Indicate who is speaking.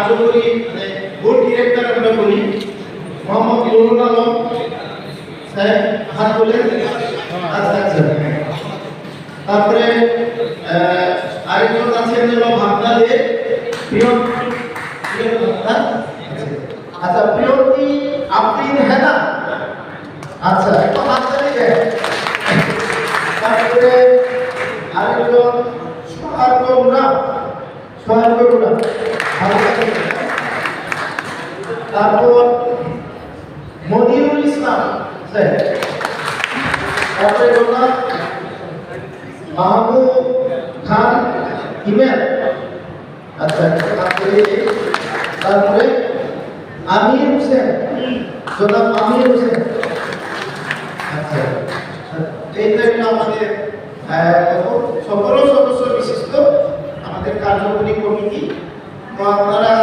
Speaker 1: কার্যকরী মানে board director আমরা বলি মোহাম্মদ নুরুল আলম সাহেব, হাত তোলেন। আচ্ছা আচ্ছা, তারপরে আরেকজন আছেন হলো ভাবনালে প্রিয় ভাবনা। আচ্ছা প্রিয়তি আফরিন হেনা, আচ্ছা একটু হাত তালি দেন। তারপরে আরেকজন সোহাগ গুনা, তারপর মনিরুল ইসলাম স্যার, তারপরে মাহমুদ খান ইমেল, আচ্ছা তারপরে আমির হোসেন, জনাব আমির হোসেন। আচ্ছা এইটা আমাদের সকল সদস্য বিশিষ্ট আমাদের কার্যকরী কমিটি। তো আপনারা